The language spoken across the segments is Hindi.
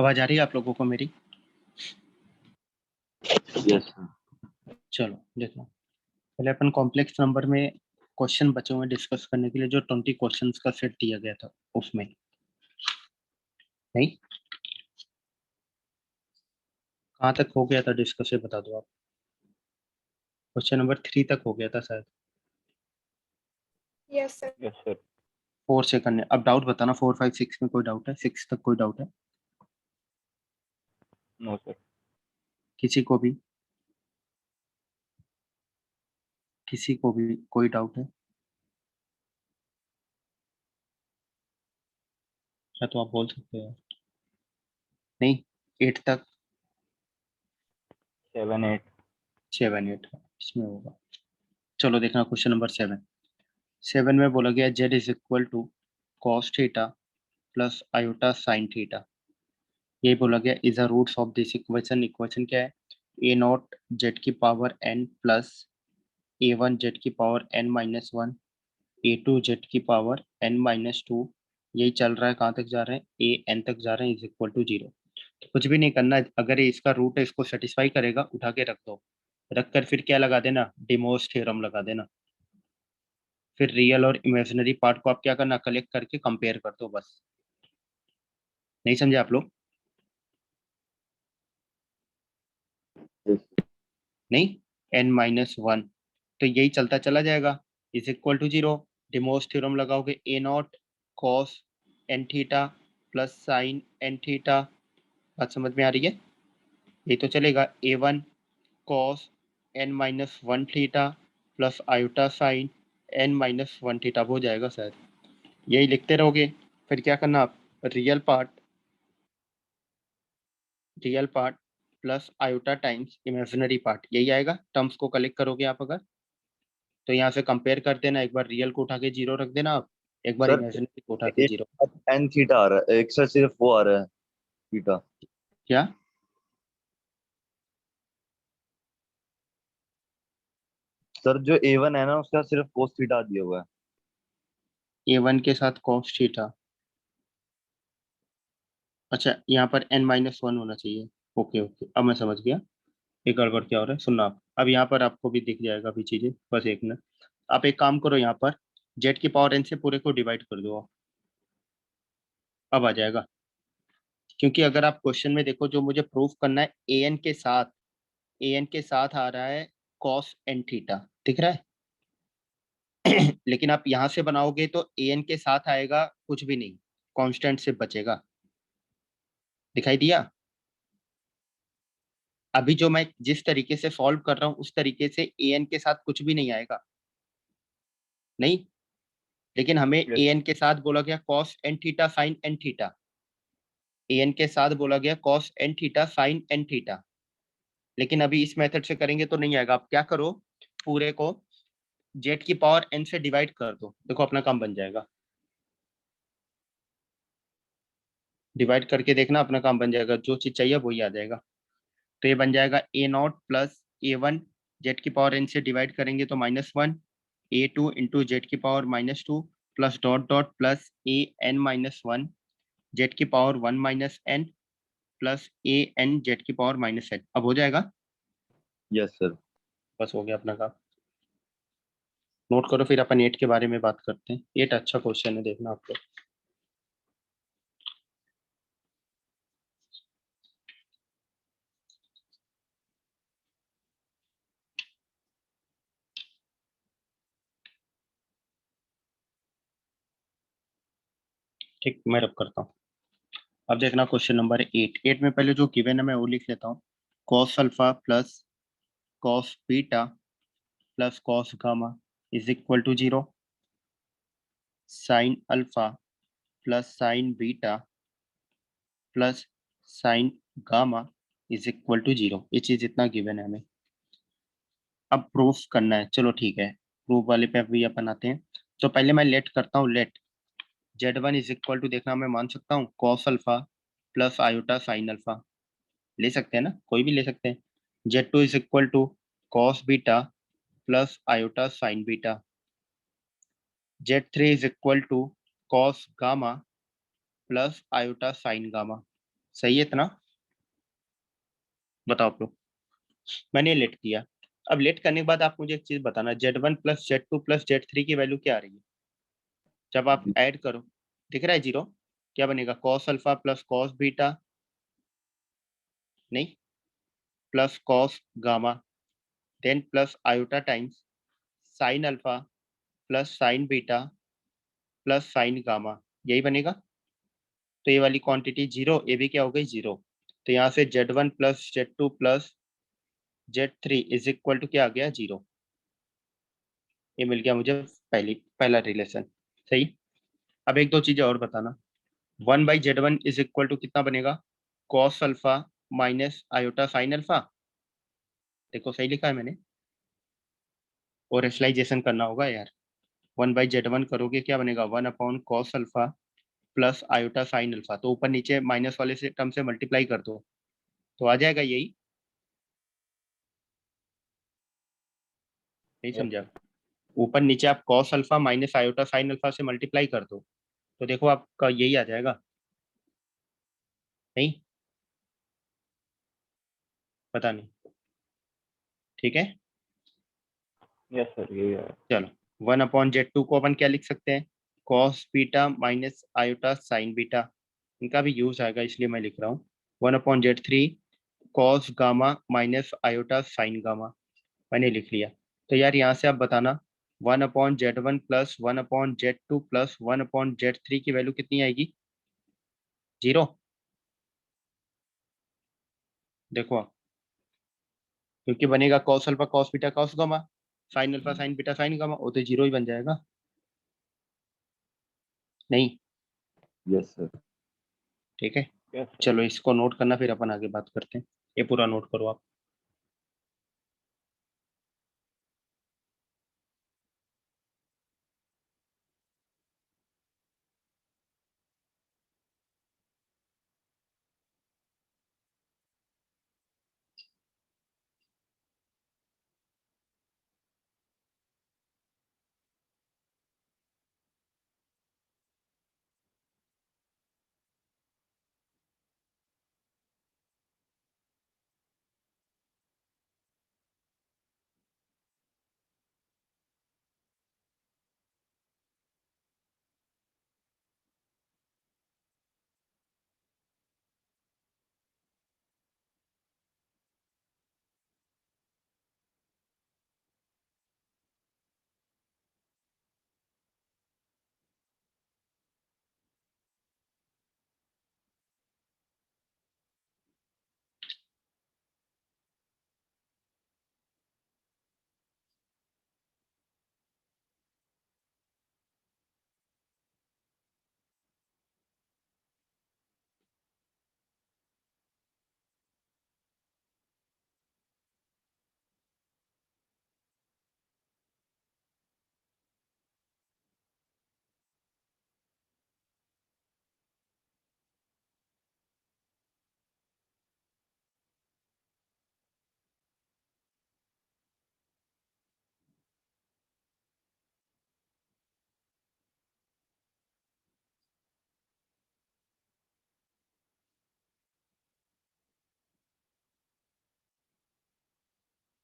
आवाज आ रही है आप लोगों को मेरी? Yes sir. चलो देखो, पहले अपन कॉम्प्लेक्स नंबर में क्वेश्चन बचे हुए डिस्कस करने के लिए, जो 20 क्वेश्चंस का सेट दिया गया था उसमें नहीं, कहाँ तक हो गया था डिस्कस, ये बता दो आप। क्वेश्चन नंबर 3 तक हो गया था शायद। Yes sir. Yes sir. 4 से करने, अब डाउट बताना 4 5 6 में कोई डाउट है? 6 तक कोई डाउट है नो सर। किसी को भी? किसी को भी कोई डाउट है क्या? तो आप बोल सकते हो। नहीं, 8 तक? 7 8। 7 8 इसमें होगा। चलो देखना क्वेश्चन नंबर 7। 7 में बोला गया Z is equal to cos theta plus iota sine theta. ये बोला गया is a roots of this equation. Equation क्या है? ए नॉट जेड की पावर एन प्लस ए वन जेड की पावर एन माइनस वन, ए टू जेड की पावर एन माइनस टू। यही चल रहा है, कहाँ तक जा रहे हैं? ए एन तक जा रहे हैं, इज इक्वल टू जीरो। तो कुछ भी नहीं करना है, अगर ये इसका रूट है इसको सेटिस्फाई करेगा, उठा के रख दो। रख कर फिर क्या लगा देना? डिमोस थ्योरम लगा देना। फिर रियल और इमेजिनरी पार्ट को आप क्या करना? कलेक्ट करके कंपेयर कर दो बस। नहीं समझे आप लोग? नहीं, एन माइनस वन, तो यही चलता चला जाएगा, is equal to zero. De Moivre's theorem लगाओगे, a naught cos N theta plus sine N theta. बात समझ में आ रही है? ये तो चलेगा, a one cos n minus one theta plus iota sine n minus one theta हो जाएगा शायद। यही लिखते रहोगे। फिर क्या करना आप? Real part plus iota times imaginary part, यही आएगा। टर्म्स को कलेक्ट करोगे आप अगर, तो यहाँ से कंपेयर कर देना। एक बार रियल को उठा के जीरो रख देना आप, एक बार सर इमेजिनरी को उठा के जीरो। एन थीटा आ रहा है, एक सर सिर्फ वो आ रहा है थीटा। क्या? सर जो A1 है ना उसका सिर्फ कोस थीटा दिया हुआ है। ए वन के साथ कॉस थीटा। अच्छा, यहाँ पर एन माइनस वन होना चाहिए। ओके ओके, अब मैं समझ गया ये गड़बड़ क्या हो रहा है। सुनना आप, अब यहाँ पर आपको भी दिख जाएगा अभी चीजें, बस एक मिनट। आप एक काम करो, यहाँ पर जेड की पावर एन से पूरे को डिवाइड कर दो, अब आ जाएगा। क्योंकि अगर आप क्वेश्चन में देखो, जो मुझे प्रूफ करना है, ए एन के साथ, ए एन के साथ आ रहा है कॉस एन थीटा, दिख रहा है? लेकिन आप यहाँ से बनाओगे तो ए एन के साथ आएगा कुछ भी नहीं, कांस्टेंट से बचेगा। दिखाई दिया? अभी जो मैं जिस तरीके से सॉल्व कर रहा हूँ उस तरीके से ए एन के साथ कुछ भी नहीं आएगा, नहीं। लेकिन हमें ए यस। एन के साथ बोला गया cos N theta sine N theta, a n के साथ बोला गया cos N theta sine N theta. लेकिन अभी इस मेथड से करेंगे तो नहीं आएगा। आप क्या करो, पूरे को जेड की पावर एन से डिवाइड कर दो, देखो अपना काम बन जाएगा। डिवाइड करके देखना, अपना काम बन जाएगा, जो चीज चाहिए वही आ जाएगा। तो ये बन जाएगा a naught plus A one, Z की पावर एन से डिवाइड करेंगे तो माइनस वन, ए टू इंटू जेड की power minus two plus dot dot plus a n minus one, Z की power one minus n plus a n z की पावर माइनस एन। अब हो जाएगा, यस सर। बस हो गया अपना काम। नोट करो, फिर अपन एट के बारे में बात करते हैं। एट अच्छा क्वेश्चन है, देखना आप लोग। ठीक, मैं रब करता हूँ। अब देखना क्वेश्चन नंबर एट। एट में पहले जो गिवन है मैं वो लिख लेता हूँ। Cos alpha plus cos beta plus cos gamma is equal to zero. Sine alpha plus sine beta plus sine gamma is equal to zero. ये चीज इतना गिवन है हमें, अब प्रूफ करना है। चलो ठीक है, प्रूफ वाले पे अभी अपन आते हैं। तो पहले मैं लेट करता हूँ, let Z one is equal to, देखना मैं मान सकता हूँ cos alpha plus iota sine alpha, ले सकते हैं ना, कोई भी ले सकते हैं। Z two is equal to cos beta plus iota sine beta. Z three is equal to cos gamma plus iota sine gamma. सही है इतना? बताओ आप लोग। मैंने लेट किया। अब लेट करने के बाद आप मुझे एक चीज बताना, Z1 plus Z2 plus Z3 की वैल्यू क्या आ रही है जब आप ऐड करो? दिख रहा है जीरो? क्या बनेगा? Cos alpha plus cos beta, नहीं, plus cos gamma, then plus iota times sine alpha plus sine beta plus sine gamma, यही बनेगा। तो ये वाली क्वांटिटी जीरो, ये भी क्या हो गई? जीरो। तो यहाँ से Z1 plus Z2 plus Z3 is equal to क्या आ गया? जीरो। ये मिल गया मुझे पहला रिलेशन। सही। अब एक दो चीजें और बताना। 1/Z1 इज इक्वल टू कितना बनेगा? Cos alpha minus iota sine alpha. देखो सही लिखा है मैंने, और रेशनलाइजेशन करना होगा यार। 1/Z1 करोगे क्या बनेगा? 1/कॉस alpha plus iota sine alpha, तो ऊपर नीचे माइनस वाले से टर्म से मल्टीप्लाई कर दो तो आ जाएगा यही। नहीं यस समझा? सर। ऊपर नीचे आप cos alpha minus iota sine alpha से मल्टीप्लाई कर दो तो देखो आपका यही आ जाएगा। नहीं? पता नहीं। ठीक है, यस सर, यही है। चलो। 1/Z2 को अपन क्या लिख सकते हैं? Cos beta minus iota sine beta. इनका भी यूज आएगा इसलिए मैं लिख रहा हूँ 1/Z3 cos gamma minus iota sine gamma. मैंने लिख लिया। तो यार यहाँ से आप बताना, 1/Z1 plus 1/Z2 plus 1/Z3 की वैल्यू कितनी आएगी? जीरो। देखो आप, क्योंकि बनेगा cos alpha cos beta cos gamma, sine alpha sign beta sine gamma, वो तो जीरो ही बन जाएगा। नहीं? Yes sir. ठीक है, यस सर। चलो इसको नोट करना, फिर अपन आगे बात करते हैं। ये पूरा नोट करो आप।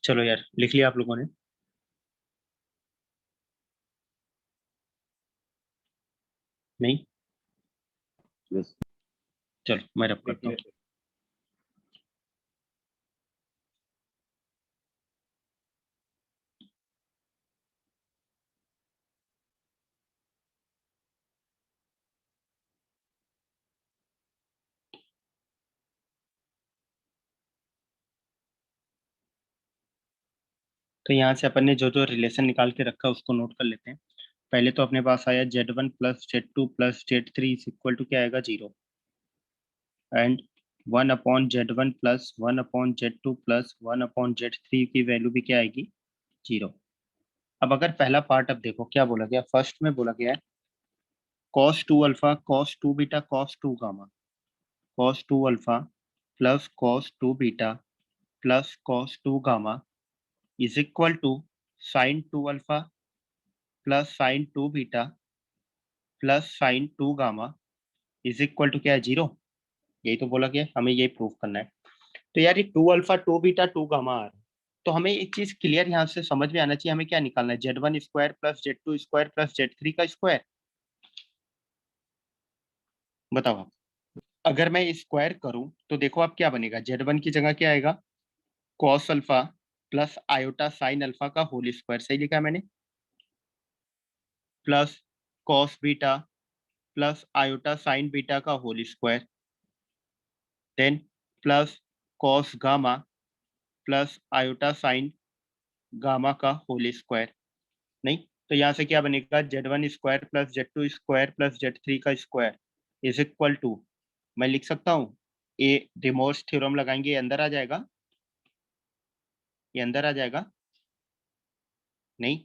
चलो यार, लिख लिया आप लोगों ने? नहीं? यस। चलो मैं रब लिख करता हूँ। लिया सर। तो यहाँ से अपन ने जो जो रिलेशन निकाल के रखा उसको नोट कर लेते हैं। पहले तो अपने पास आया Z1 plus Z2 plus Z3 is equal to क्या आएगा? Zero. And 1/Z1 plus 1/Z2 plus 1/Z3 की वैल्यू भी क्या आएगी? जीरो। अब अगर पहला पार्ट, अब देखो क्या बोला गया, फर्स्ट में बोला गया है cos 2 alpha cos 2 beta cos 2 gamma, cos 2 alpha plus cos 2 beta plus cos 2 gamma is equal to sine 2 alpha plus sine 2 beta plus sine 2 gamma is equal to क्या है? जीरो। यही तो बोला गया है, हमें यही प्रूव करना है। तो यार ये 2 अल्फा 2 बीटा 2 गामा आ रहा है, तो हमें एक चीज क्लियर यहाँ से समझ में आना चाहिए, हमें क्या निकालना है, Z1 square plus Z2 square plus Z3 का स्क्वायर। बताओ आप। अगर मैं स्क्वायर करूं तो देखो आप क्या बनेगा, Z1 की जगह क्या आएगा, cos alpha plus iota sine alpha का होल स्क्वायर, सही लिखा है मैंने, plus cos beta plus iota sine beta का whole square, then plus cos gamma plus iota sine gamma का होल स्क्वायर। नहीं, तो यहाँ से क्या बनेगा, Z1 square plus Z2 square plus Z3 का स्क्वायर इज इक्वल टू, मैं लिख सकता हूँ, ए डिमोर्स थ्योरम लगाएंगे, ये अंदर आ जाएगा, ये अंदर आ जाएगा। नहीं,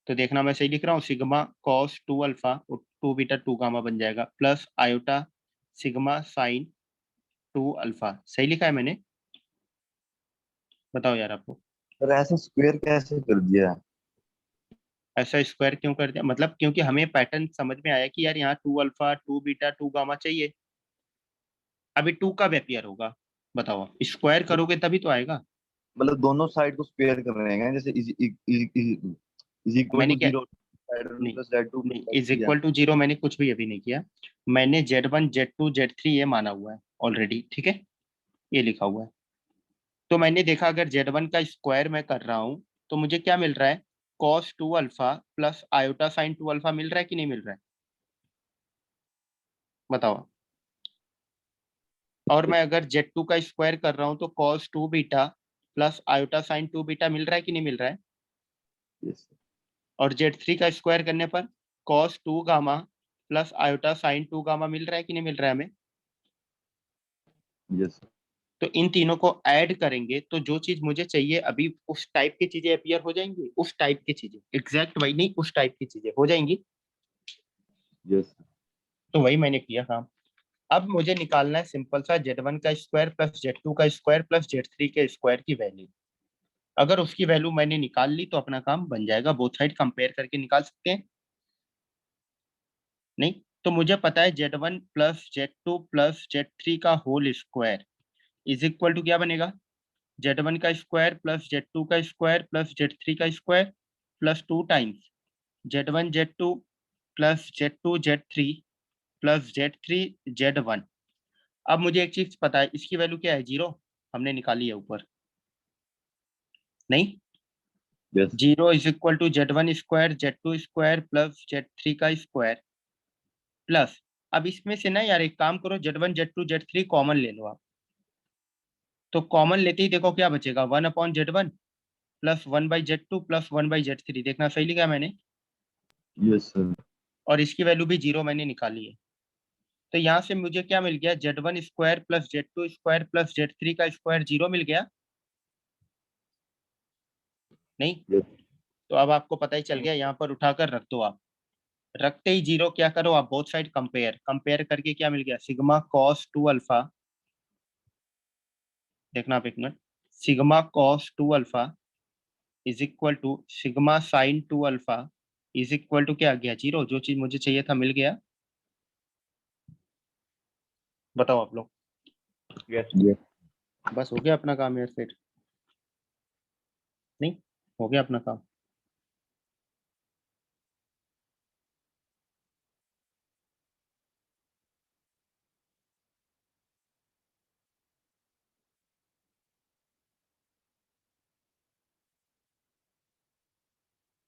तो देखना मैं सही लिख रहा हूँ, sigma cos 2 alpha 2 beta 2 gamma बन जाएगा plus iota sigma sine 2 alpha, सही लिखा है मैंने। बताओ यार आपको। सर ऐसे स्क्वायर कैसे कर दिया? ऐसा स्क्वायर क्यों कर दिया, मतलब क्योंकि हमें पैटर्न समझ में आया कि यार यहाँ 2 अल्फा 2 बीटा 2 गामा चाहिए। अभी 2 कब अपीयर होगा, बताओ आप, स्क्वायर करोगे तभी तो आएगा। मतलब दोनों साइड को स्क्वायर कर रहे हैं, जैसे इज इक्वल मैंने टू क्या, 0, Z1 नहीं प्लस Z2 नहीं, प्लस इज Z3 है। इक्वल टू जीरो मैंने कुछ भी अभी नहीं किया। मैंने Z1 Z2 Z3 ये माना हुआ है ऑलरेडी, ठीक है, ये लिखा हुआ है। तो मैंने देखा अगर Z1 का स्क्वायर मैं कर रहा हूँ तो मुझे क्या मिल रहा है, cos 2 alpha plus iota sine 2 alpha मिल रहा है कि नहीं मिल रहा है, बताओ। और मैं अगर Z2 का स्क्वायर कर रहा हूँ तो cos 2 beta plus iota sine 2 beta मिल रहा है कि नहीं मिल रहा है। यस और Z3 का स्क्वायर करने पर cos 2 gamma plus iota sine 2 gamma मिल रहा है कि नहीं मिल रहा है हमें। यस तो इन तीनों को ऐड करेंगे तो जो चीज मुझे चाहिए अभी उस टाइप की चीजें अपीयर हो जाएंगी, उस टाइप की चीजें, एग्जैक्ट वही नहीं, उस टाइप की चीजें हो जाएंगी। यस तो वही मैंने किया काम। अब मुझे निकालना है सिंपल सा Z1 का स्क्वायर प्लस Z2 का स्क्वायर प्लस Z3 के स्क्वायर की वैल्यू। अगर उसकी वैल्यू मैंने निकाल ली तो अपना काम बन जाएगा, बोथ साइड कंपेयर करके निकाल सकते हैं। नहीं, तो मुझे पता है Z1 plus Z2 plus Z3 का whole square is equal to क्या बनेगा, Z1 का स्क्वायर प्लस Z2 का स्क्वायर प्लस Z3 का square plus 2 times Z1 Z2 plus Z2 Z3 plus Z3 Z1। अब मुझे एक चीज पता है, इसकी वैल्यू क्या है, जीरो, हमने निकाली है ऊपर। नहीं, yes zero is equal to Z1 square Z2 square plus Z3 का स्क्वायर प्लस, अब इसमें से ना यार एक काम करो, Z1 Z2 Z3 कॉमन ले लो आप। तो कॉमन लेते ही देखो क्या बचेगा, 1/Z1 plus 1/Z2 plus 1/Z3, देखना सही लिखा है मैंने। Yes sir. और इसकी वैल्यू भी जीरो मैंने निकाली है। तो यहाँ से मुझे क्या मिल गया, Z1 square plus Z2 square plus Z3 का स्क्वायर जीरो मिल गया। नहीं, यस तो अब आपको पता ही चल गया, यहाँ पर उठाकर रख दो आप। रखते ही जीरो क्या करो आप, बोथ साइड कंपेयर, कंपेयर करके क्या मिल गया, सिग्मा कॉस 2 अल्फा, देखना आप एक minute, sigma cos 2 alpha is equal to sigma sine 2 alpha is equal to क्या आ गया, जीरो, जो चीज मुझे चाहिए था मिल गया। बताओ आप लोग। यस यस बस हो गया अपना काम यार फिर। नहीं, हो गया अपना काम।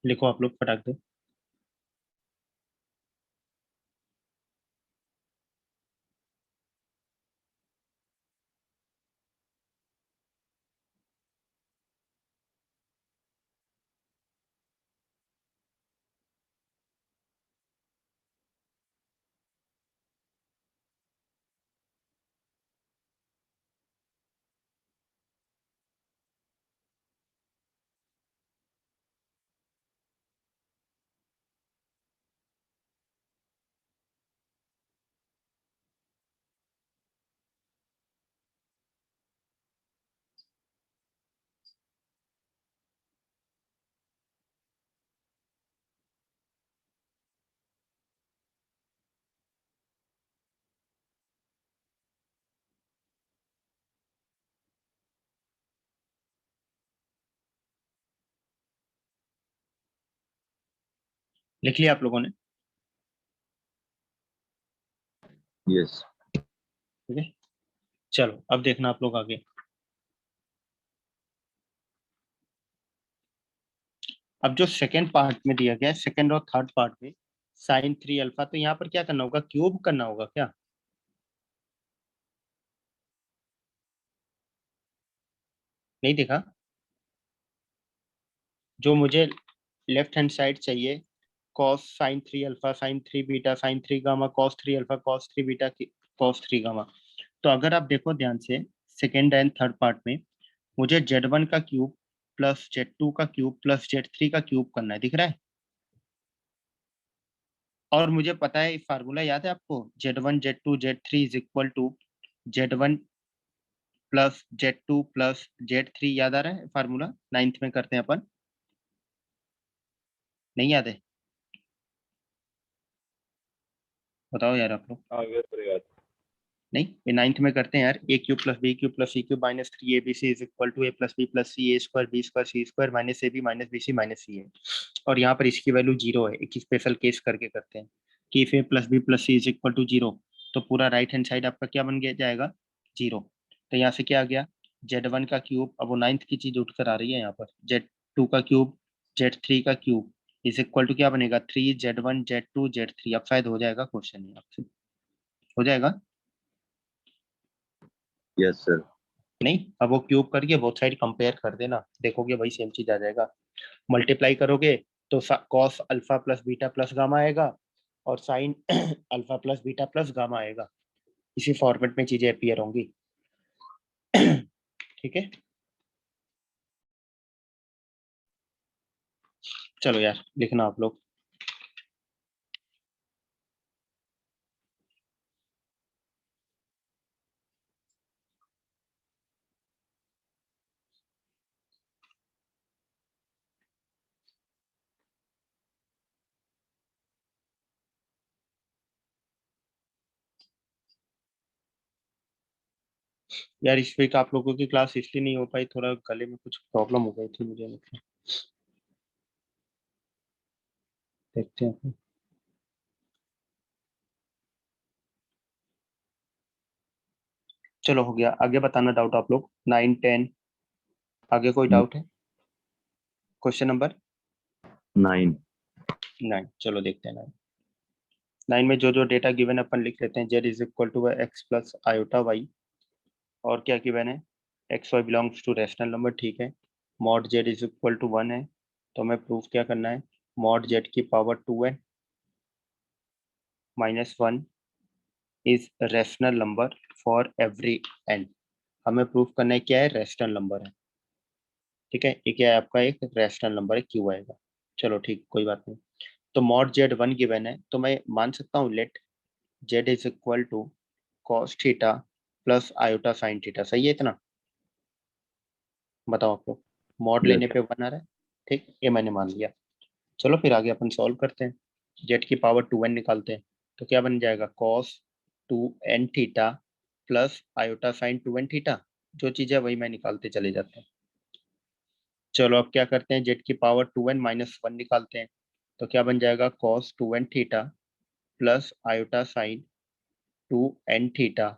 लिखो आप लोग फटाक दे। लिख लिया आप लोगों ने? यस। ठीक है, चलो अब देखना आप लोग आगे। अब जो सेकेंड पार्ट में दिया गया है, सेकेंड और थर्ड पार्ट में साइन 3 अल्फा, तो यहाँ पर क्या करना होगा, क्यूब करना होगा क्या? नहीं देखा? जो मुझे लेफ्ट हैंड साइड चाहिए, cos sine 3 alpha sign 3 beta sine 3 gamma cos 3 alpha cos 3 beta cos 3 gamma. तो अगर आप देखो ध्यान से, सेकेंड एंड थर्ड पार्ट में मुझे Z1 का क्यूब प्लस Z2 का क्यूब प्लस Z3 का क्यूब करना है, दिख रहा है? और मुझे पता है, फार्मूला याद है आपको, Z1 Z2 Z3 is equal to Z1 plus Z2 plus Z3, याद आ रहा है फार्मूला? नाइन्थ में करते हैं अपन, नहीं याद है? बताओ यार आप लोग। आगे पड़ेगा। नहीं, ये नाइन्थ में करते हैं यार, a cube plus b cube plus c cube minus 3 ABC is equal to a plus B plus c, a square b square c square minus a b minus b c minus c है। और यहाँ पर इसकी वैल्यू जीरो है, एक स्पेशल केस करके करते हैं कि if A plus B plus C is equal to zero, तो पूरा राइट हैंड साइड आपका क्या बन गया जाएगा, जीरो। तो यहाँ से क्या आ गया, Z1 का क्यूब, अब वो नाइन्थ की चीज उठ कर आ रही है यहाँ पर, Z2 का क्यूब Z3 का क्यूब इज इक्वल टू क्या बनेगा, 3Z1 Z2 Z3। अब शायद हो जाएगा क्वेश्चन, ये आपसे हो जाएगा? Yes sir. नहीं, अब वो क्यूब करके बोथ साइड कंपेयर कर देना, देखोगे वही सेम चीज आ जाएगा। मल्टीप्लाई करोगे तो cos alpha plus beta plus gamma आएगा, और sign alpha plus beta plus gamma आएगा। इसी फॉर्मेट में चीजें अपीयर होंगी। ठीक है, चलो यार लिखना आप लोग। यार इस वीक आप लोगों की क्लास इसलिए नहीं हो पाई, थोड़ा गले में कुछ प्रॉब्लम हो गई थी मुझे, मतलब देखते हैं। चलो हो गया, आगे बताना डाउट आप लोग, 9 10, आगे कोई डाउट है? Question number 9। 9, चलो देखते हैं। 9 में जो जो डेटा गिवन अपन लिख लेते हैं, Z is equal to X plus iota Y, और क्या गिवन है, X Y belongs to rational number, ठीक है। Mod Z is equal to 1 है, तो हमें प्रूफ क्या करना है, मॉड जेड की power 2n minus 1 is rational number for every n। हमें प्रूफ करना है क्या है, रैशनल नंबर है, ठीक है। ये क्या है आपका, एक रैशनल नंबर है, क्यों आएगा। चलो ठीक, कोई बात नहीं। तो मॉड जेड 1 गिवन है, तो मैं मान सकता हूँ let Z is equal to cos theta plus iota sine theta, सही है इतना? बताओ आप लोग, मॉड यस। लेने पे 1 आ रहा है, ठीक, ये मैंने मान लिया। चलो फिर आगे अपन सॉल्व करते हैं, जेड की पावर 2n निकालते हैं, तो क्या बन जाएगा, cos 2n theta plus iota sign 2n theta, जो चीज़ है वही मैं निकालते चले जाते हैं। चलो अब क्या करते हैं, जेड की पावर 2n माइनस 1 निकालते हैं, तो क्या बन जाएगा, cos 2n theta plus iota sign 2n theta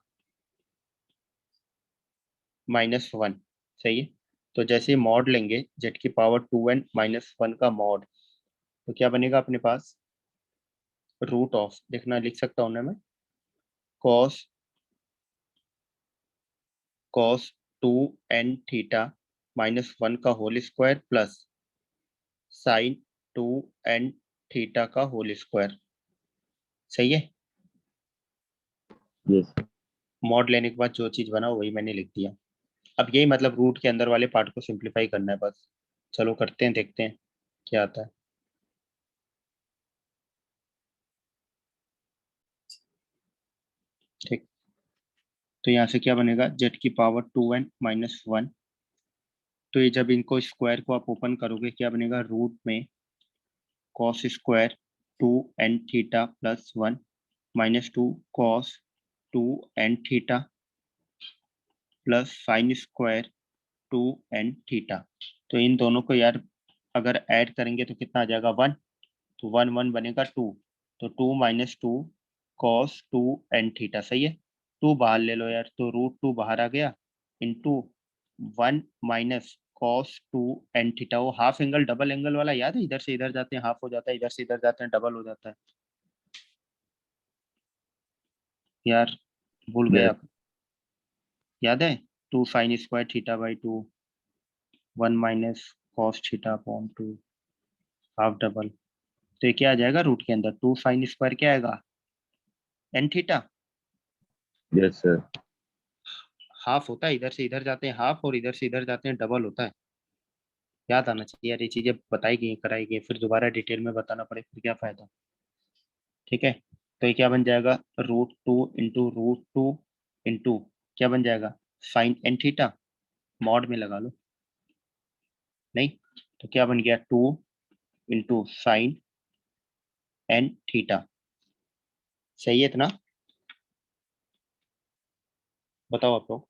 minus 1, सही है। तो जैसे ही मॉड लेंगे जेड की पावर 2n माइनस 1 का मॉड, तो क्या बनेगा अपने पास, रूट ऑफ, देखना लिख सकता हूँ ना मैं, cos cos 2n theta minus 1 का whole square plus sine 2n theta का होल स्क्वायर, सही है। यस। मॉड लेने के बाद जो चीज बना वही मैंने लिख दिया। अब यही मतलब रूट के अंदर वाले पार्ट को सिंप्लीफाई करना है बस। चलो करते हैं, देखते हैं क्या आता है। ठीक, तो यहाँ से क्या बनेगा, जेड की पावर 2n माइनस 1, तो ये जब इनको स्क्वायर को आप ओपन करोगे क्या बनेगा, रूट में cos square 2n theta plus 1 minus 2 cos 2n theta plus sine square 2n theta. तो इन दोनों को यार अगर ऐड करेंगे तो कितना आ जाएगा, 1। तो 1 1 बनेगा 2, तो 2 माइनस 2 कॉस 2 एन थीटा, सही है। 2 बाहर ले लो यार, तो रूट 2 बाहर आ गया into 1 minus cos 2 N theta. वो हाफ एंगल डबल एंगल वाला याद है, इधर से इधर जाते हैं हाफ हो जाता है, इधर से इधर जाते हैं डबल हो जाता है यार, भूल गए Yes. आप, याद है। 2 sine square theta by 2, 1 minus cos theta upon 2 half double. तो ये क्या आ जाएगा रूट के अंदर, 2 साइन स्क्वायर क्या आएगा N theta, Yes, sir. Half होता है, इधर से इधर जाते हैं हाफ और इधर से इधर जाते हैं डबल होता है। याद आना चाहिए यार, ये चीजें बताई गई कराई गई, फिर दोबारा डिटेल में बताना पड़े फिर क्या फायदा। ठीक है, तो ये क्या बन जाएगा, रूट 2 क्या बन जाएगा, साइन एन थीटा, मॉड में लगा लो, नहीं तो क्या बन गया 2 साइन एन थीटा। सही है इतना, बताओ आप लोग।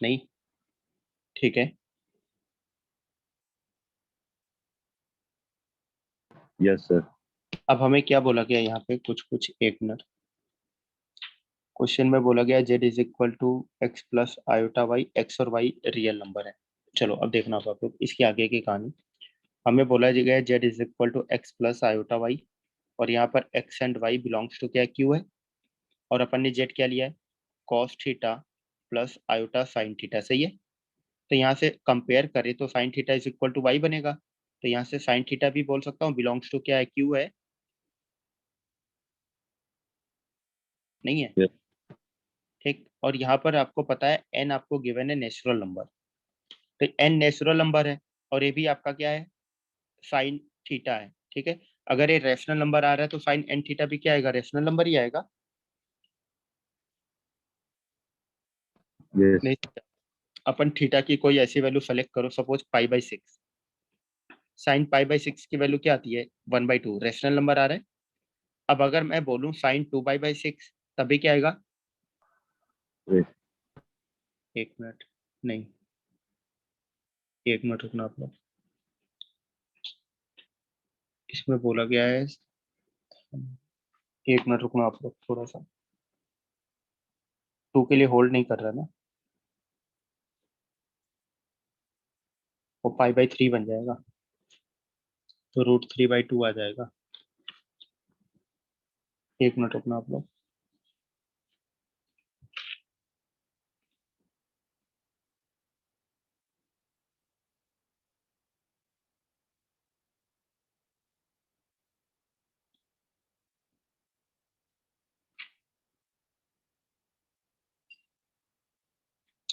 नहीं, ठीक है। Yes, sir. अब हमें क्या बोला गया यहाँ पे, कुछ कुछ, एक मिनट। क्वेश्चन में बोला गया Z is equal to X plus iota Y, X और वाई रियल नंबर है। चलो अब देखना आप लोग इसकी आगे की कहानी। हमें बोला गया Z is equal to X plus iota Y, और यहाँ पर X and Y belongs to क्या, क्यू है, और अपन ने जेड क्या लिया है, cos theta plus iota sine theta, सही है। तो यहाँ से कंपेयर करें तो sine theta is equal to Y बनेगा, तो यहाँ से साइन थीटा भी बोल सकता हूँ बिलोंग्स टू क्या है, क्यू है, नहीं है, Yes. ठीक। और यहाँ पर आपको पता है एन आपको गिवन है नेचुरल नंबर, तो एन नेचुरल नंबर है, और ये भी आपका क्या है, साइन थीटा है, ठीक है। अगर ये रैशनल नंबर आ रहा है तो साइन एन थीटा भी क्या आएगा, रैशनल नंबर ही आएगा, Yes. नहीं। अपन थीटा की कोई ऐसी वैल्यू सेलेक्ट करो, सपोज पाई/6, साइन पाई/6 की वैल्यू क्या आती है, 1/2, रैशनल नंबर आ रहा है। अब अगर मैं बोलूं साइन 2 पाई/6, तभी क्या आएगा, Yes. एक मिनट, नहीं, एक मिनट रुकना आप लोग, इसमें बोला गया है, एक मिनट रुकना आप लोग, थोड़ा सा 2 के लिए होल्ड नहीं कर रहा ना, वो पाई/3 बन जाएगा, तो रूट 3/2 आ जाएगा। एक मिनट रुकना आप लोग,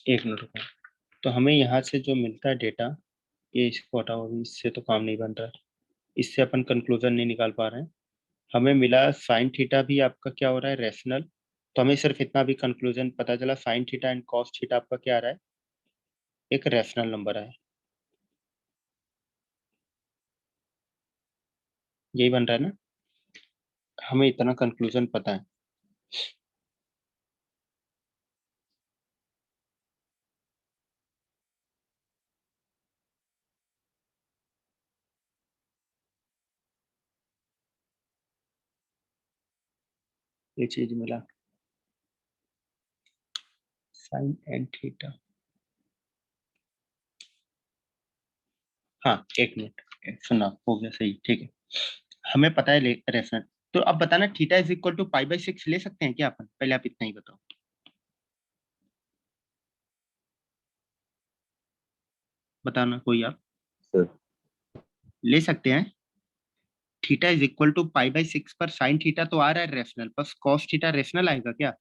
एक मिनट रुकना। तो हमें यहाँ से जो मिलता है डेटा, ये इसको हटाओ अभी, इससे तो काम नहीं बन रहा है, इससे अपन कंक्लूजन नहीं निकाल पा रहे हैं। हमें मिला साइन थीटा भी आपका क्या हो रहा है, रैशनल, तो हमें सिर्फ इतना भी कंक्लूजन पता चला, sine theta and cos theta आपका क्या आ रहा है, एक रैशनल नंबर है, यही बन रहा है ना, हमें इतना कंक्लूजन पता है। ये चीज मिला, साइन एंड थीटा, हाँ एक मिनट सुना, हो गया सही, ठीक है। हमें पता है रेफरेंस, तो अब बताना थीटा इज इक्वल टू पाई/6 ले सकते हैं क्या अपन, पहले आप इतना ही बताओ, बताना कोई आप, Sir. ले सकते हैं। थीटा इज इक्वल टू पाई/6 पर साइन थीटा तो आ रहा है रेशनल, बस कॉस थीटा रेशनल आएगा क्या,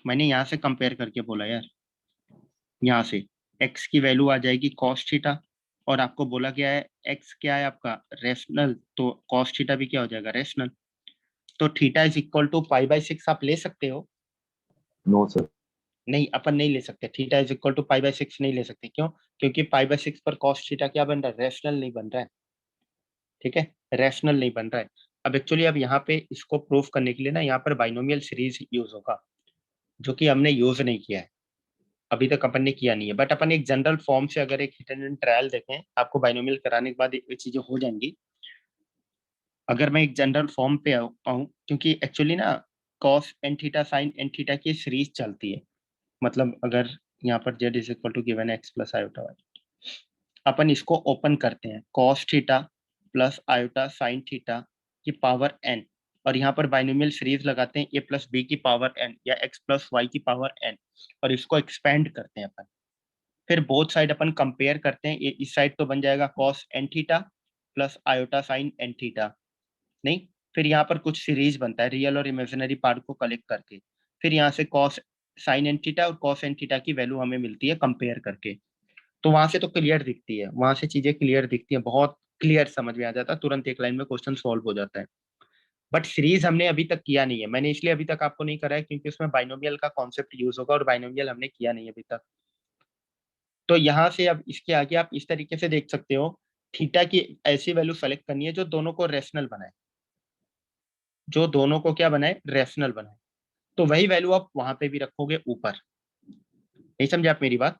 मैंने यहाँ से कंपेयर करके बोला यार, यहाँ से x की वैल्यु आ जाएगी कॉस थीटा, और आपको बोला गया है x क्या है आपका, रेशनल, तो कॉस थीटा भी क्या हो जाएगा, रेशनल। तो थीटा इज इक्वल टू पाई/6 आप ले सकते हो, No, sir. नहीं अपन नहीं ले सकते, थीटा इज इक्वल टू पाई/6 नहीं ले सकते, क्यों, क्योंकि पाई/6 पर कॉस थीटा क्या बन रहा है, रेशनल नहीं बन रहा है, ठीक है, रैशनल नहीं बन रहा है। अब एक्चुअली अब यहाँ पे इसको प्रूफ करने के लिए ना यहाँ पर बाइनोमियल सीरीज यूज होगा, जो कि हमने यूज नहीं किया है, अभी तक अपन ने किया नहीं है, बट अपन एक जनरल फॉर्म से अगर एक हिट एंड ट्रायल देखें, आपको बाइनोमियल कराने के बाद ये चीजें हो जाएंगी। अगर मैं एक जनरल फॉर्म पे आऊँ, क्योंकि एक्चुअली ना cos N theta sine N theta की सीरीज चलती है। मतलब अगर यहाँ पर z is equal to given x plus iota y, अपन इसको ओपन करते हैं cos theta plus iota sine theta की पावर n, और यहाँ पर बाइनोमियल सीरीज लगाते हैं a प्लस बी की पावर n या x प्लस वाई की पावर n, और इसको एक्सपेंड करते हैं अपन। फिर बोथ साइड अपन कंपेयर करते हैं, ये इस साइड तो बन जाएगा cos N theta plus iota sine N theta, नहीं, फिर यहाँ पर कुछ सीरीज बनता है रियल और इमेजिनरी पार्ट को कलेक्ट करके, फिर यहाँ से कॉस साइन एन थीटा और कॉस एन थीटा की वैल्यू हमें मिलती है कंपेयर करके। तो वहां से तो क्लियर दिखती है, वहां से चीजें क्लियर दिखती है, बहुत क्लियर समझ में आ जाता है, तुरंत एक लाइन में क्वेश्चन सॉल्व हो जाता है। बट सीरीज हमने अभी तक किया नहीं है, मैंने इसलिए अभी तक आपको नहीं करा है क्योंकि उसमें बाइनोमियल का कॉन्सेप्ट यूज होगा, और बाइनोमियल हमने किया नहीं है अभी तक। तो यहाँ से अब इसके आगे आप इस तरीके से देख सकते हो, थीटा की ऐसी वैल्यू सेलेक्ट करनी है जो दोनों को रेशनल बनाए, जो दोनों को क्या बनाए, रेशनल बनाए। तो वही वैल्यू आप वहां पे भी रखोगे ऊपर। नहीं समझे आप मेरी बात?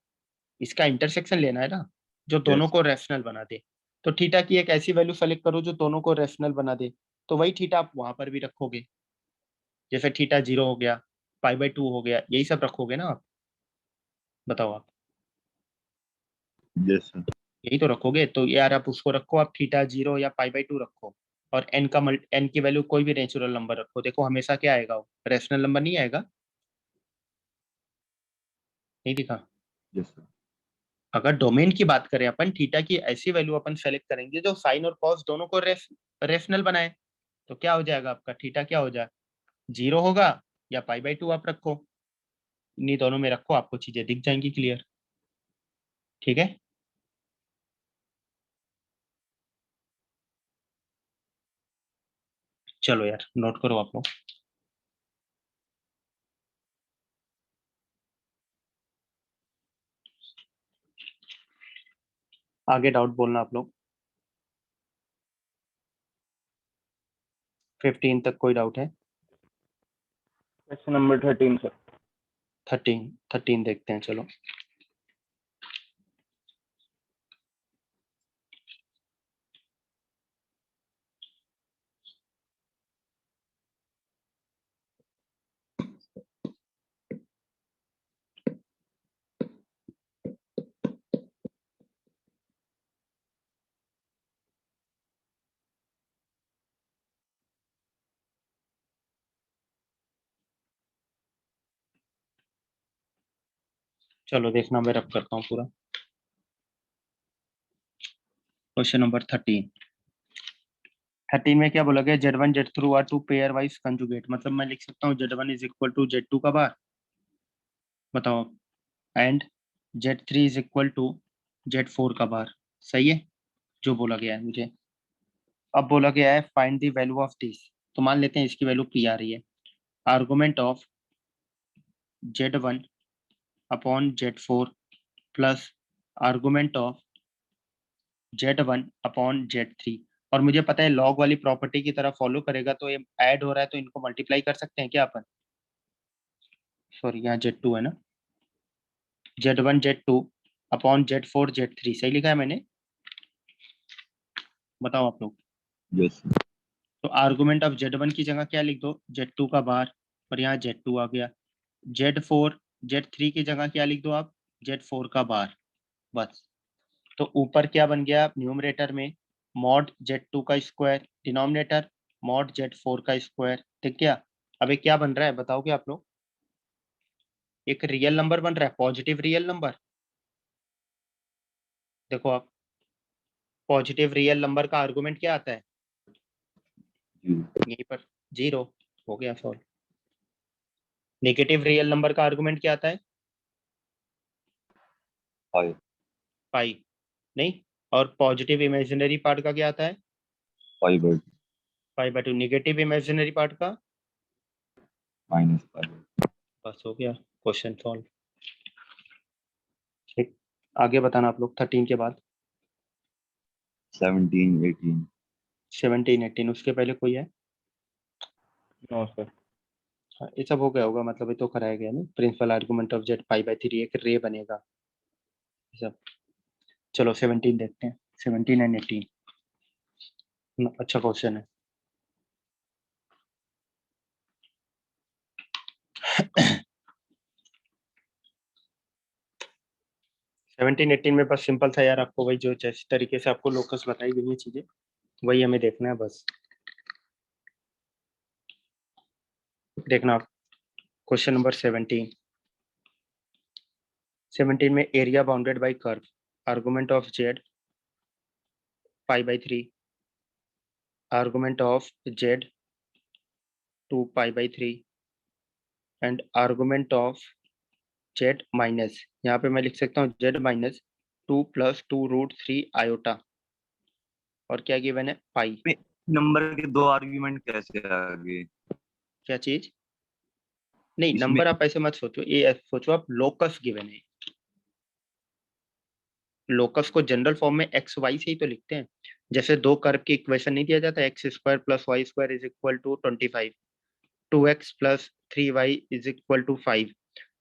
इसका इंटरसेक्शन लेना है ना, जो दोनों Yes. को रेशनल बना दे। तो थीटा की एक ऐसी वैल्यू सेलेक्ट करो जो दोनों को रेशनल बना दे, तो वही थीटा आप वहां पर भी रखोगे। जैसे थीटा 0 हो गया, π/2 हो गया, यही सब रखोगे ना आप? बताओ आप, Yes, sir. यही तो रखोगे। तो यार आप उसको रखो, आप थीटा 0 या π/2 रखो, और एन की वैल्यू कोई भी नेचुरल नंबर रखो, देखो हमेशा क्या आएगा, वो रेशनल नंबर नहीं आएगा। नहीं दिखा? Yes, sir. अगर डोमेन की बात करें अपन, थीटा की ऐसी वैल्यू अपन सेलेक्ट करेंगे जो साइन और कॉस दोनों को रेशनल बनाए, तो क्या हो जाएगा आपका थीटा, क्या हो जाए, 0 होगा, या π/2 आप रखो, इन्हीं दोनों में रखो, आपको चीजें दिख जाएंगी क्लियर। ठीक है, चलो यार नोट करो आप लोग। आगे डाउट बोलना आप लोग। 15 तक कोई डाउट है? Question number 13 sir. 13 देखते हैं, चलो। चलो देखना, मैं रब करता हूँ पूरा। क्वेश्चन नंबर 13 में क्या बोला गया, Z1 Z2 are two pairwise conjugate, मतलब मैं लिख सकता हूँ Z1 is equal to Z2 का बार, बताओ, and Z3 is equal to Z4 का बार। सही है जो बोला गया है मुझे। अब बोला गया है find the value of this, तो मान लेते हैं इसकी वैल्यू P आ रही है। Argument of Z1 upon Z4 plus argument of Z1 upon Z3, और मुझे पता है लॉग वाली प्रॉपर्टी की तरह फॉलो करेगा, तो ये ऐड हो रहा है तो इनको मल्टीप्लाई कर सकते हैं क्या अपन? सॉरी यहाँ Z2 है ना, Z1 Z2 upon Z4 Z3, सही लिखा है मैंने? बताओ आप लोग। Yes, sir. तो आर्गुमेंट ऑफ Z1 की जगह क्या लिख दो, Z2 का बार, और यहाँ Z2 आ गया। Z4 Z3 की जगह क्या लिख दो आप, Z4 का बार, बस। तो ऊपर क्या बन गया, न्यूमरेटर में मॉड Z2 का स्क्वायर, डिनोमिनेटर मॉड Z4 का स्क्वायर, ठीक क्या? अब ये क्या बन रहा है बताओगे आप लोग? एक रियल नंबर बन रहा है, पॉजिटिव रियल नंबर। देखो आप, पॉजिटिव रियल नंबर का आर्गुमेंट क्या आता है, Zero. यहीं पर 0, हो गया सॉल्व। नेगेटिव रियल नंबर का आर्गुमेंट क्या आता है, 5. पाई, नहीं, और पॉजिटिव इमेजिनरी पार्ट का क्या आता है, 5/2. π/2। नेगेटिव इमेजिनरी पार्ट का, -5. बस हो गया क्वेश्चन सॉल्व। ठीक, आगे बताना आप लोग 13 के बाद। 17, 18. 17 18 उसके पहले कोई है? No sir. हाँ, ये सब हो गया होगा, मतलब ये तो कराया गया ना, principal argument of Z pi by 3 एक रे बनेगा ये सब। चलो 17 देखते हैं, 17 एंड 18 अच्छा क्वेश्चन है। सेवनटीन एटीन में बस सिंपल था यार, आपको वही जो जिस तरीके से आपको लोकस बताई गई है चीजें वही हमें देखना है बस। देखना क्वेश्चन नंबर 17। 17 में area bounded by curve, argument of Z pi by 3, argument of Z 2 pi by 3 and argument of Z minus, यहाँ पे मैं लिख सकता हूँ जेड माइनस 2 + 2√3 आयोटा, और क्या गिवन है पाई। नंबर के दो आर्ग्यूमेंट कैसे आ गए? क्या चीज? नहीं इसमें नंबर आप ऐसे मत सोचो, ये सोचो आप लोकस गिवन है। लोकस को जनरल फॉर्म में एक्स वाई से ही तो लिखते हैं। जैसे दो कर्व की इक्वेशन नहीं दिया जाता, x² + y² = 25, 2x + 3y = 5।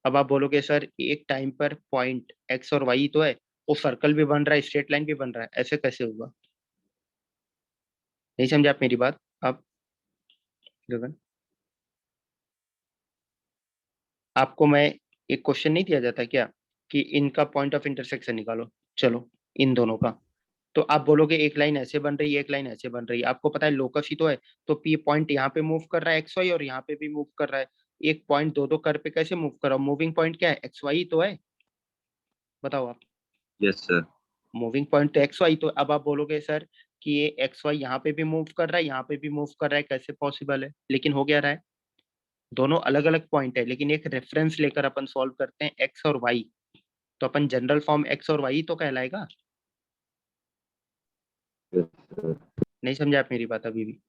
अब आप बोलोगे सर एक टाइम पर पॉइंट x और y तो है, वो सर्कल भी बन रहा है, स्ट्रेट लाइन भी बन रहा है, ऐसे कैसे होगा? नहीं समझे आप मेरी बात? आप गगन, आपको मैं एक क्वेश्चन नहीं दिया जाता क्या कि इनका पॉइंट ऑफ इंटरसेक्शन निकालो, चलो इन दोनों का, तो आप बोलोगे एक लाइन ऐसे बन रही है, एक लाइन ऐसे बन रही है, आपको पता है लोकस ही तो है, तो पी पॉइंट यहाँ पे मूव कर रहा है एक्स वाई, और यहाँ पे भी मूव कर रहा है। एक पॉइंट दो दो कर्व पे कैसे मूव कर रहा है? मूविंग पॉइंट क्या है? एक्स वाई तो है, बताओ आप। Yes sir. मूविंग पॉइंट तो एक्स वाई, तो अब आप बोलोगे सर कि ये एक्स वाई यहाँ पे भी मूव कर रहा है, यहाँ पे भी मूव कर रहा है, कैसे पॉसिबल है? लेकिन हो क्या रहा है, दोनों अलग अलग पॉइंट है, लेकिन एक रेफरेंस लेकर अपन सॉल्व करते हैं एक्स और वाई, तो अपन जनरल फॉर्म एक्स और वाई तो कहलाएगा। Yes sir. नहीं समझे आप मेरी बात अभी भी?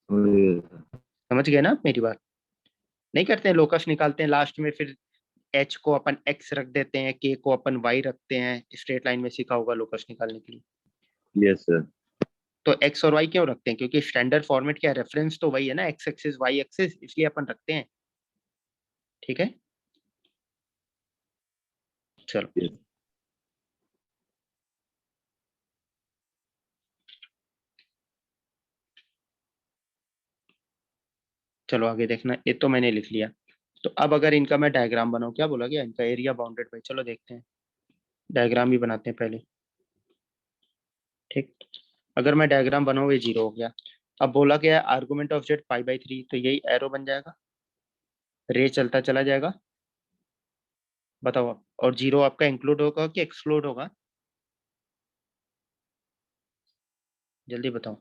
समझ गए सर। समझ गए ना आप मेरी बात? नहीं करते हैं लोकस निकालते हैं लास्ट में, फिर एच को अपन एक्स रख देते हैं, के को अपन वाई रखते हैं, स्ट्रेट लाइन में सीखा होगा लोकस निकालने के लिए। Yes sir. तो एक्स और वाई क्यों रखते हैं? क्योंकि स्टैंडर्ड फॉर्मेट क्या, रेफरेंस तो वही है ना, एक्स एक्सिस वाई एक्सिस, इसलिए अपन रखते हैं। ठीक है, चलो यस। चलो आगे देखना, ये तो मैंने लिख लिया। तो अब अगर इनका मैं डायग्राम बनाऊं, क्या बोला गया इनका एरिया बाउंडेड बाई, चलो देखते हैं, डायग्राम भी बनाते हैं पहले। ठीक, अगर मैं डायग्राम बनाऊं, ये 0 हो गया। अब बोला गया argument of Z pi by 3, तो यही एरो बन जाएगा, रे चलता चला जाएगा, बताओ आप। और 0 आपका इंक्लूड होगा कि एक्सक्लूड होगा? जल्दी बताओ।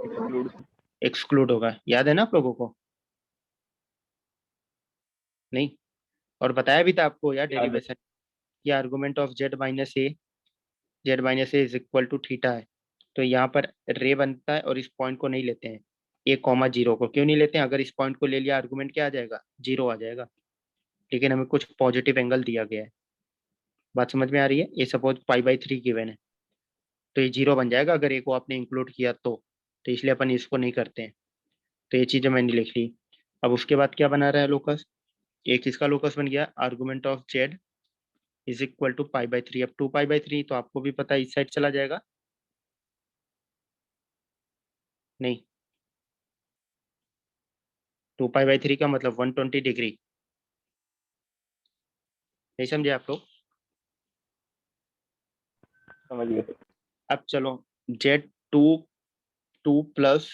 एक्सक्लूड। एक्सक्लूड होगा, याद है ना आप लोगों को? नहीं, और बताया भी था आपको यार याद है। डेरिवेशन, कि argument of Z minus A is equal to theta है। तो यहाँ पर रे बनता है, और इस पॉइंट को नहीं लेते हैं, 1, 0 को क्यों नहीं लेते हैं? अगर इस पॉइंट को ले लिया आर्गुमेंट क्या आ जाएगा? 0 आ जाएगा। लेकिन हमें कुछ पॉजिटिव एंगल दिया गया है, बात समझ में आ रही है? ये सपोज π/3 गिवन है, तो ये 0 बन जाएगा अगर ए को आपने इंक्लूड किया तो इसलिए अपन इसको नहीं करते हैं। तो ये चीजें मैंने लिख ली। अब उसके बाद क्या बना रहा है लोकस? एक इसका लोकस बन गया, argument of z is equal to π/3। अब 2π/3 तो आपको भी पता है इस साइड चला जाएगा, नहीं 2π/3 का मतलब 120 डिग्री। नहीं समझे आप लोग? समझ गए सर। अब चलो जेड टू प्लस,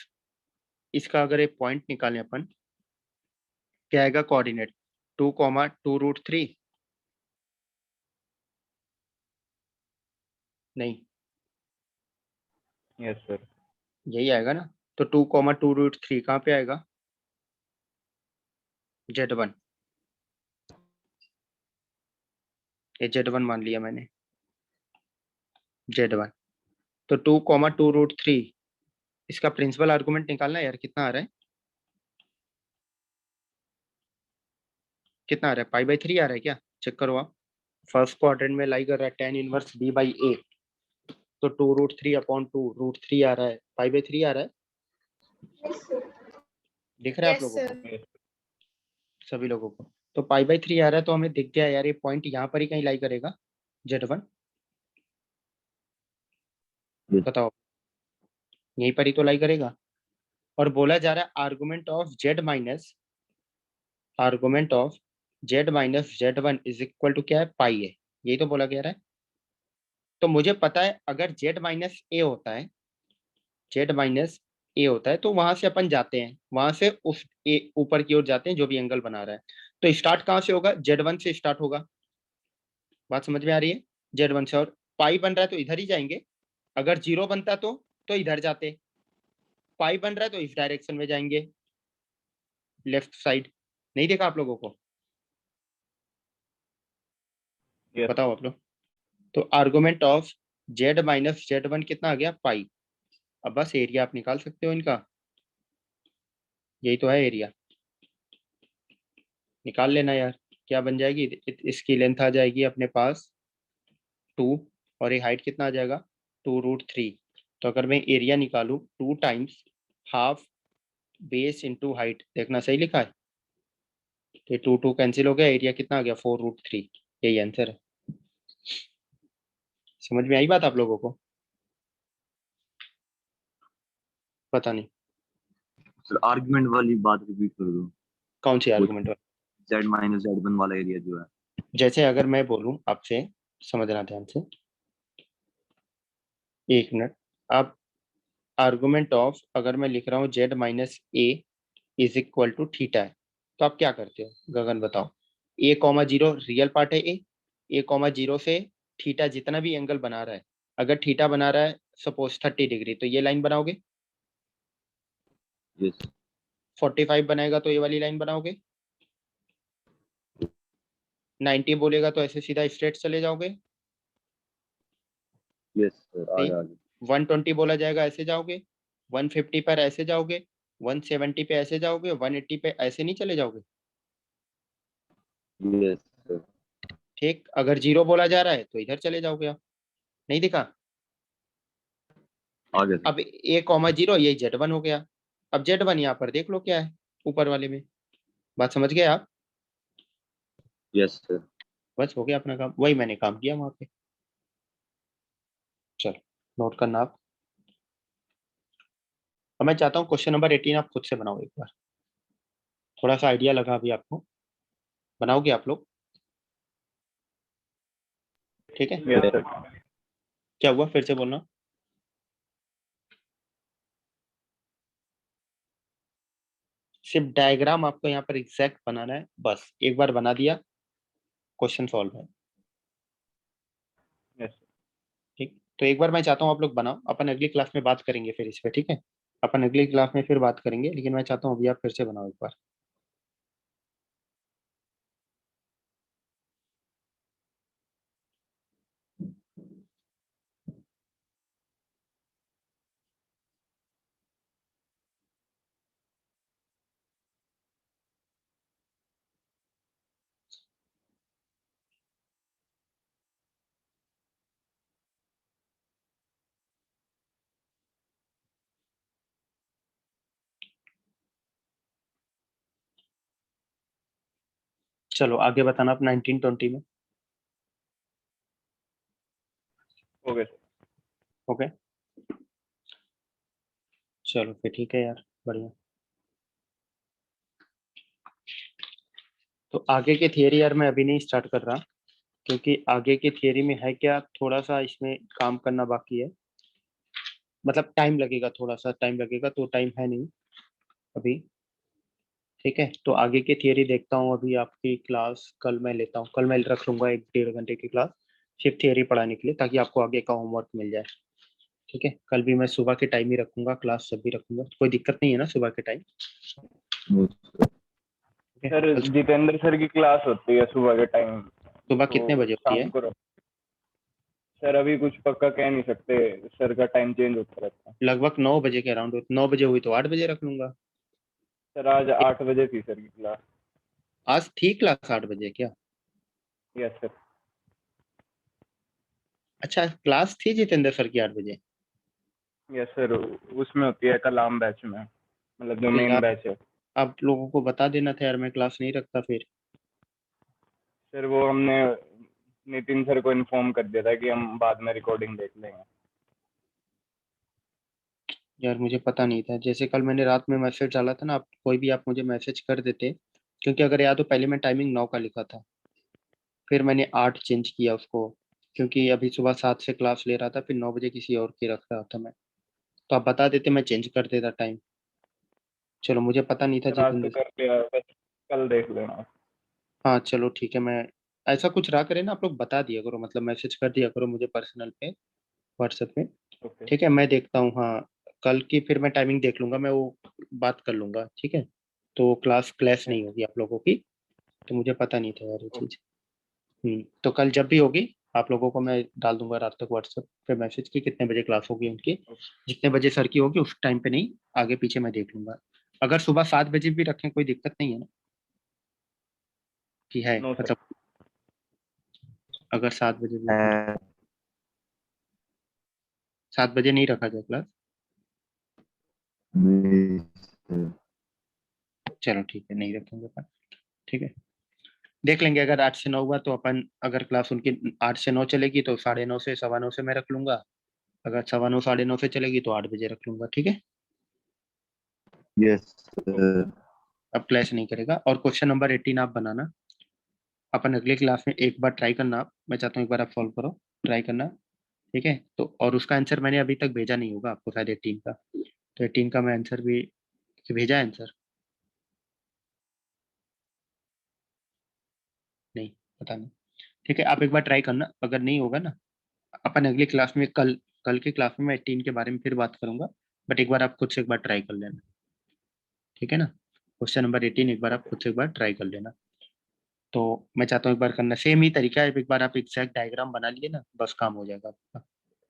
इसका अगर एक पॉइंट निकालें अपन, क्या आएगा कोऑर्डिनेट? 2, 2√3, नहीं यस सर। यही आएगा ना। तो 2, 2√3 कहाँ पे आएगा? Z1, ये Z1 मान लिया मैंने, Z1। तो 2, 2√3, इसका प्रिंसिपल आर्गुमेंट निकालना है यार, कितना आ रहा है? कितना आ रहा है? π/3 आ रहा है क्या? चेक करो आप। फर्स्ट क्वाड्रेंट में लाई कर रहा है tan इनवर्स B/A, तो 2√3/2 √3 आ रहा है, π/3 आ रहा है। दिख रहा है आप Yes, लोगों sir. को, सभी लोगों को? तो पाई बाई 3 आ रहा है, तो हमें दिख गया यार ये पॉइंट यहाँ पर ही कहीं लाई करेगा Z1। Yes. बताओ, यहीं पर ही तो लाई करेगा। और बोला जा रहा है argument of Z minus Z1 is equal to क्या है, पाई है। यही तो बोला गया है। तो मुझे पता है अगर Z माइनस ए होता है, तो वहां से अपन जाते हैं, वहां से उस ऊपर की ओर जाते हैं जो भी एंगल बना रहा है। तो स्टार्ट कहाँ से होगा, Z1 से स्टार्ट होगा। बात समझ में आ रही है? Z1 से। और पाई बन रहा है तो इधर ही जाएंगे। अगर 0 बनता तो इधर जाते। पाई बन रहा है तो इस डायरेक्शन में जाएंगे, लेफ्ट साइड। नहीं देखा आप लोगों को? Yes. बताओ आप लोग। तो argument of Z minus Z1 कितना आ गया, पाई। अब बस एरिया आप निकाल सकते हो इनका, यही तो है एरिया। निकाल लेना यार, क्या बन जाएगी, इसकी लेंथ आ जाएगी अपने पास 2, और ये हाइट कितना आ जाएगा, 2√3। तो अगर मैं एरिया निकालूं 2 times half base into height, देखना सही लिखा है। तो 2 कैंसिल हो गया, एरिया कितना आ गया, 4√3। यही आंसर है। समझ में आई बात आप लोगों को? पता नहीं सर आर्गुमेंट वाली बात रिपीट कर दो। कौन सी वो आर्गुमेंट। Z माइनस Z1 वाला एरिया जो है। जैसे अगर मैं बोलूं आपसे, समझना ध्यान से, 1 मिनट। आप आर्गुमेंट ऑफ, अगर मैं लिख रहा हूँ Z minus A is equal to theta है, तो आप क्या करते हो गगन, बताओ। A,0 रियल पार्ट है, A,0 से थीटा जितना भी एंगल बना रहा है, अगर थीटा बना रहा है सपोज 30 डिग्री, तो ये लाइन बनाओगे। यस 45 बनाएगा तो ये वाली लाइन बनाओगे। 90 बोलेगा तो ऐसे सीधा स्ट्रेट चले जाओगे। यस सर सही। आगे आगे 120 बोला जाएगा, ऐसे जाओगे। 150 पर ऐसे जाओगे। 170 पे ऐसे जाओगे। 180 पे ऐसे नहीं चले जाओगे। यस सर ठीक। अगर 0 बोला जा रहा है तो इधर चले जाओगे आप। नहीं दिखा? आगे सर अब A,0 यही Z1 हो गया। अब Z1 यहाँ पर देख लो क्या है, ऊपर वाले में। बात समझ गए आप? यस सर बस हो गया अपना काम, वही मैंने काम किया वहां पे। चलो नोट करना आप। अब मैं चाहता हूँ क्वेश्चन नंबर 18 आप खुद से बनाओ एक बार, थोड़ा सा आइडिया लगा अभी आपको। बनाओगे आप लोग? ठीक है। Yes, sir. क्या हुआ, फिर से बोलना। सिर्फ डायग्राम आपको यहाँ पर एग्जैक्ट बनाना है, बस एक बार बना दिया क्वेश्चन सॉल्व है। Yes, sir. ठीक। तो एक बार मैं चाहता हूँ आप लोग बनाओ, अपन अगली क्लास में बात करेंगे फिर इस पे, ठीक है? अपन अगली क्लास में फिर बात करेंगे, लेकिन मैं चाहता हूँ अभी आप फिर से बनाओ एक बार। चलो आगे बताना आप 1920 में। Okay, sir. ओके चलो फिर ठीक है यार, बढ़िया। तो आगे की थियरी यार मैं अभी नहीं स्टार्ट कर रहा, क्योंकि आगे की थियरी में है क्या, थोड़ा सा इसमें काम करना बाकी है। मतलब टाइम लगेगा, थोड़ा सा टाइम लगेगा, तो टाइम है नहीं अभी। ठीक है, तो आगे की थियरी देखता हूँ। अभी आपकी क्लास कल मैं लेता हूँ, कल मैं रख लूंगा 1-1.5 घंटे की क्लास सिर्फ थियरी पढ़ाने के लिए, ताकि आपको आगे का होमवर्क मिल जाए। ठीक है, कल भी मैं सुबह के टाइम ही रखूंगा, क्लास जब भी रखूंगा, कोई दिक्कत नहीं है ना सुबह के टाइम? ठीक है, सर कल जितेंद्र सर की क्लास होती है सुबह के टाइम, सुबह तो कितने बजे होती शाम है? को सर अभी कुछ पक्का कह नहीं सकते, सर का टाइम चेंज होता रहता है। लगभग 9 बजे के अराउंड। 9 बजे हुई तो 8 बजे रख लूंगा। सर आज 8 बजे थी सर की क्लास। आज थी क्लास 8 बजे क्या? Yes sir. अच्छा, क्लास थी जितेंद्र सर की 8 बजे। यस सर, उसमें होती है कलाम बैच में, मतलब जो तो मेन यार बैच है। आप लोगों को बता देना था यार, मैं क्लास नहीं रखता फिर। सर वो हमने नितिन सर को इन्फॉर्म कर दिया था कि हम बाद में रिकॉर्डिंग देख लेंगे। यार मुझे पता नहीं था, जैसे कल मैंने रात में मैसेज डाला था ना, आप कोई भी आप मुझे मैसेज कर देते, क्योंकि अगर याद हो पहले मैं टाइमिंग 9 का लिखा था, फिर मैंने 8 चेंज किया उसको, क्योंकि अभी सुबह 7 से क्लास ले रहा था, फिर 9 बजे किसी और की रख रहा था मैं। तो आप बता देते, मैं चेंज कर देता टाइम। चलो, मुझे पता नहीं था सर आज तो जितेंद्र। कर लिया, बस कल देख लेना। हाँ चलो ठीक है, मैं ऐसा कुछ रहा करे ना, आप लोग बता दिया करो, मतलब मैसेज कर दिया करो मुझे पर्सनल पे, व्हाट्सएप पे। ओके। ठीक है, मैं देखता हूँ, हाँ। कल की फिर मैं टाइमिंग देख लूंगा, मैं वो बात कर लूंगा, ठीक है। तो क्लास क्लैश नहीं होगी आप लोगों की। तो मुझे पता नहीं था यार ये चीज। तो कल जब भी होगी, आप लोगों को मैं डाल दूंगा रात तक व्हाट्सएप पे मैसेज की कितने बजे क्लास होगी उनकी। जितने बजे सर की होगी उस टाइम पे नहीं, आगे पीछे मैं देख लूंगा। अगर सुबह 7 बजे भी रखें कोई दिक्कत नहीं है ना, कि है नो सर। मतलब, अगर 7 बजे भी रखें तो। है 7 बजे नहीं रखा जाए क्लास। नहीं सर। चलो ठीक है, नहीं रखेंगे अपन। ठीक है, देख लेंगे, अगर 8 से 9 हुआ तो अपन, अगर क्लास उनकी 8 से 9 चलेगी तो 9:30 से 9:15 से मैं रख लूंगा। अगर 9:15 9:30 से चलेगी तो 8 बजे रख लूंगा, ठीक है। Yes sir. अब क्लैश नहीं करेगा। और क्वेश्चन नंबर 18 आप बनाना, अपन अगले क्लास में एक बार ट्राई करना आप, मैं चाहता हूँ एक बार आप सॉल्व करो, ट्राई करना। ठीक है, तो और उसका आंसर मैंने अभी तक भेजा नहीं होगा आपको शायद 18 का। तो 18 का मैं आंसर भी, कि भेजा है आंसर, नहीं, पता नहीं। ठीक है, आप एक बार ट्राई करना, अगर नहीं होगा ना, अपन अगली क्लास में, कल कल की क्लास में मैं 18 के बारे में फिर बात करूंगा। बट एक बार आप खुद से एक बार ट्राई कर लेना, ठीक है ना। क्वेश्चन नंबर 18 एक बार आप ओके। खुद से एक बार ट्राई कर लेना। तो मैं चाहता हूँ एक बार करना, सेम ही तरीका है, एक बार आप एग्जैक्ट डायग्राम बना लिए ना, बस काम हो जाएगा आपका।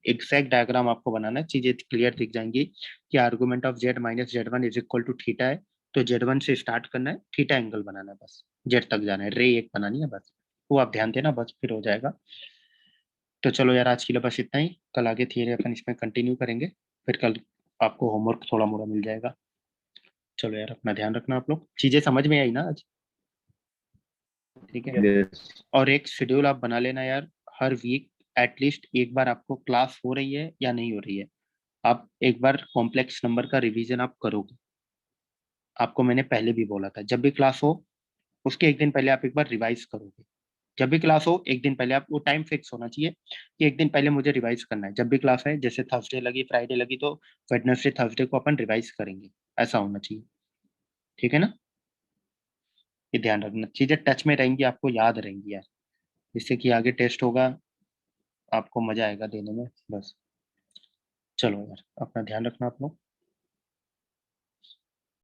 एग्जैक्ट डायग्राम आपको बनाना है, चीजें क्लियर दिख जाएंगी कि argument of Z minus Z one is equal to theta है। तो जेड वन से स्टार्ट करना है, थीटा एंगल बनाना है, बस जेड तक जाना है, रे एक बनानी है बस। वो आप ध्यान देना, बस फिर हो जाएगा। तो चलो यार, आज के लिए बस इतना ही। कल आगे थियरी अपन इसमें कंटिन्यू करेंगे। फिर कल आपको होमवर्क थोड़ा मोड़ा मिल जाएगा। चलो यार, अपना ध्यान रखना, आप लोग चीजें समझ में आई ना आज। ठीक है, यस। यस। और एक शेड्यूल आप बना लेना यार, हर वीक एटलीस्ट एक बार आपको क्लास हो रही है या नहीं हो रही है, आप एक बार कॉम्प्लेक्स नंबर का रिवीजन आप करोगे। आपको मैंने पहले भी बोला था, जब भी क्लास हो उसके एक दिन पहले आप एक बार रिवाइज करोगे। जब भी क्लास हो एक दिन पहले, आप वो टाइम फिक्स होना चाहिए कि एक दिन पहले मुझे रिवाइज करना है। जब भी क्लास है, जैसे थर्सडे लगी, फ्राइडे लगी, तो वेडनेसडे थर्सडे को अपन रिवाइज करेंगे, ऐसा होना चाहिए। ठीक है ना, ये ध्यान रखना, चीजें टच में रहेंगी, आपको याद रहेंगी यार, जिससे कि आगे टेस्ट होगा, आपको मजा आएगा देने में, बस। चलो यार, अपना ध्यान रखना आप लोग।